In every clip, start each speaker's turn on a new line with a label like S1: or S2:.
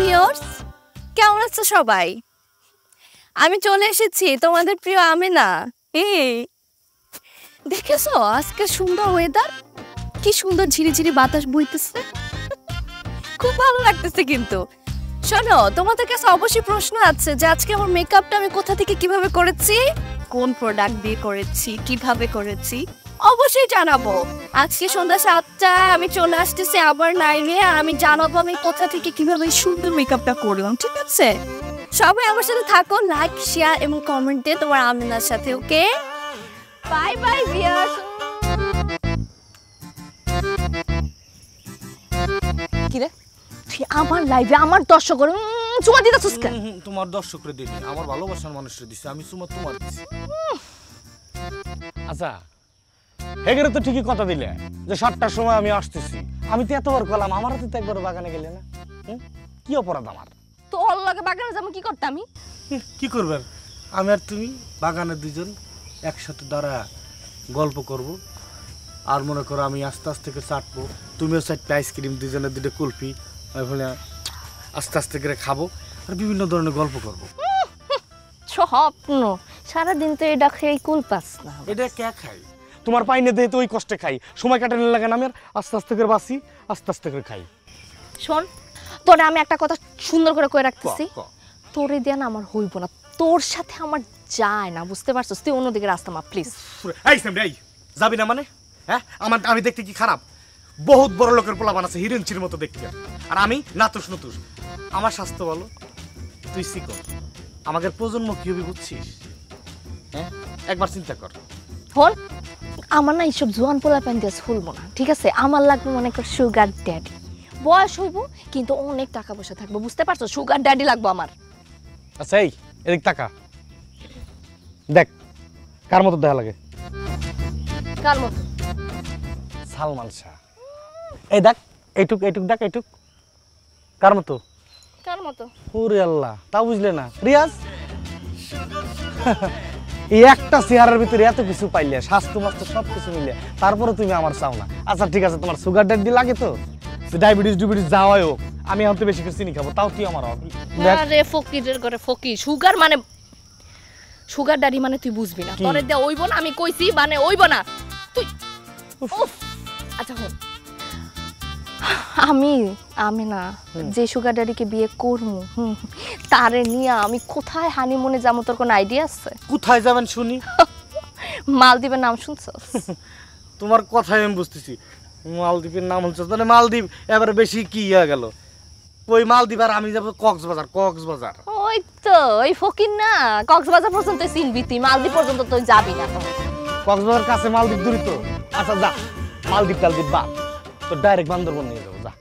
S1: Viewers, কেমন আছো সবাই? আমি চলে এসেছি তোমাদের প্রিয় আমেনা। দেখেছো আজকে সুন্দর ওয়েদার, কি সুন্দর ঝিরিঝিরি বাতাস বইতেছে, খুব ভালো লাগতেছে। কিন্তু শোনো, তোমাদের কাছে অবশ্যই প্রশ্ন আছে যে আজকে আমার মেকআপটা আমি কোথা থেকে কিভাবে করেছি, কোন প্রোডাক্ট দিয়ে করেছি, কিভাবে করেছি, অবশ্যই জানাবো। আজকে সন্ধ্যা 7টায় আমি চলে আসতেছি আবার লাইভে, আর আমি জানাবো আমি কোথা থেকে কিভাবে সুন্দর মেকআপটা করলাম। ঠিক আছে, সবাই আমার সাথে থাকো, লাইক শেয়ার এবং কমেন্টে তোমার আমিনার সাথে। ওকে, বাই বাই ভিউয়ার্স। কি রে তুই আমার লাইভে আমার দর্শকরা চুমা দিতেছিস কেন?
S2: তোমার দর্শকরা দিই, আমার ভালোবাসার মানুষরা দিছে, আমি চুমা তোমার দিছি। আচ্ছা, হেগেরে তো ঠিকই কথা দিলে যে 7টার সময় আমি আসতেছি। আমি তো এতবার কলাম, আমার হাতে তো একবার বাগানে গেলে না। কি অপরাধ আমার?
S1: তো ওর লগে বাগানে যাবো, কি করতে আমি?
S2: কি করবেন? আমি আর তুমি বাগানে দুজন একসাথে দাঁড়া গল্প করব, আর মনে করো আমি আস্তে আস্তে করে চাটবো, তুমিও চারটে আইসক্রিম, দুজনে দুটো কুলফি, ওইখানে আস্তে আস্তে করে খাবো, আর বিভিন্ন ধরনের গল্প করবো।
S1: স্বপ্ন, সারাদিন তো এটা খেয়ে কুল পাস না।
S2: এটা কে খাই? তোমার পাইনে দিয়ে তো ওই কষ্টে খাই, সময় কাটানো লাগে না। আমি আর আস্তে আস্তে করে বাঁচি, আস্তে আস্তে করে খাই।
S1: শোন, তোরে আমি একটা কথা সুন্দর করে কয়ে রাখতেছি, তোরে দিয়ে না আমার হইব না, তোর সাথে আমার যায় না, বুঝতে পারছিস? তুই অন্যদিকে রাস্তা মা প্লিজ।
S2: এই সামনে এই যাবি না মানে? হ্যাঁ, আমি দেখতে কি খারাপ? বহুত বড় লোকের পোলাপান আছে, হিরোইনচির মতো দেখতে, আর আমি নাতুস নতুস। আমার স্বাস্থ্য বলো, তুই শিখো, আমাদের প্রজন্ম কি হবে বুঝছিস? হ্যাঁ, একবার চিন্তা কর।
S1: হল, আমার না এইসব জোয়ান পোলাপান দিয়ে ফুলবো না, ঠিক আছে? আমার লাগবে মনে কর সুগার ড্যাডি। বয়স হইব কিন্তু অনেক টাকা পয়সা থাকবে, বুঝতে পারছো? সুগার ড্যাডি লাগবে আমার।
S2: আচ্ছা, এই এদিক টাকা দেখ, কার মতো দেখা লাগে?
S1: কার মতো?
S2: সালমান শাহ। এই দেখ, এইটুক দেখ, এইটুক কার মতো?
S1: কার মতো?
S2: ওরে আল্লাহ, তা বুঝলে না রিয়াজ? এই একটা চেহারার ভিতরে এত কিছু পাইলে, স্বাস্থ্য মাস্ত সব কিছু মিলে, তারপরে তুমি আমার চাও না। আচ্ছা ঠিক আছে, তোমার সুগার ড্যাডি লাগে তো, ডায়াবেটিস যাওয়াই হোক, আমি হয়তো বেশি করে চিনি খাবো, তাও তুই আমার হবে।
S1: আরে ফকিরের ঘরে ফকির, সুগার মানে সুগার ড্যাডি মানে তুই বুঝবি না, তোরে দে ওইব না, আমি কইছি মানে ওইব না তুই। আচ্ছা হল, আমি না যে সুগার ড্যাডিকে বিয়ে করবো, তারে নিয়ে আমি কোথায় হানিমুনে যাবো, তোর কোনো আইডিয়া আছে?
S2: কোথায় যাবেন শুনি?
S1: মালদ্বীপের নাম শুনছস?
S2: তোমার কথাই আমি বুঝতেছি, মালদ্বীপের নাম হচ্ছে, তাহলে মালদ্বীপ এবারে বেশি কি হয়ে গেল? ওই মালদ্বীপ আর আমি যাবো কক্সবাজার।
S1: ওই তো ওই ফকির না, কক্সবাজার পর্যন্ত চিনবি তুই, মালদ্বীপ পর্যন্ত তুই যাবি না।
S2: কক্সবাজার কাছে, মালদ্বীপ দূরে তো। আচ্ছা যা, মালদ্বীপ টালদ্বীপ বা তো ডাইরেক্ট বান্দরবন নিয়ে যাবো, যা।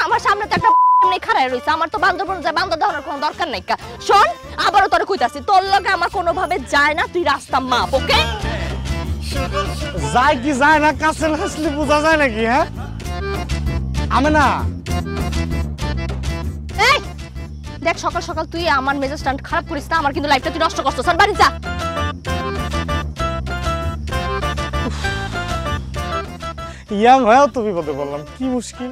S1: আমার সামনে তো একটা নেই খাড়ায় রইছে, আমার তো বান্দরবন যায়, বান্দর দেওয়ার কোনো দরকার নাই। শোন, আবারও তোরে কইতাছি, তোর লগে আমার কোনোভাবে যায় না, তুই রাস্তা মাপ। ওকে,
S2: যায় কি যায় না কাছে আসলে বোঝা যায় নাকি? হ্যাঁ, আমি না।
S1: এই দেখ, সকাল সকাল তুই আমার মেজাজ খারাপ করিস না, আমার কিন্তু লাইফটা তুই নষ্ট করছিস। বাড়ি যা।
S2: ইয়াং হয়েও তো বিপদে বললাম, কি মুশকিল।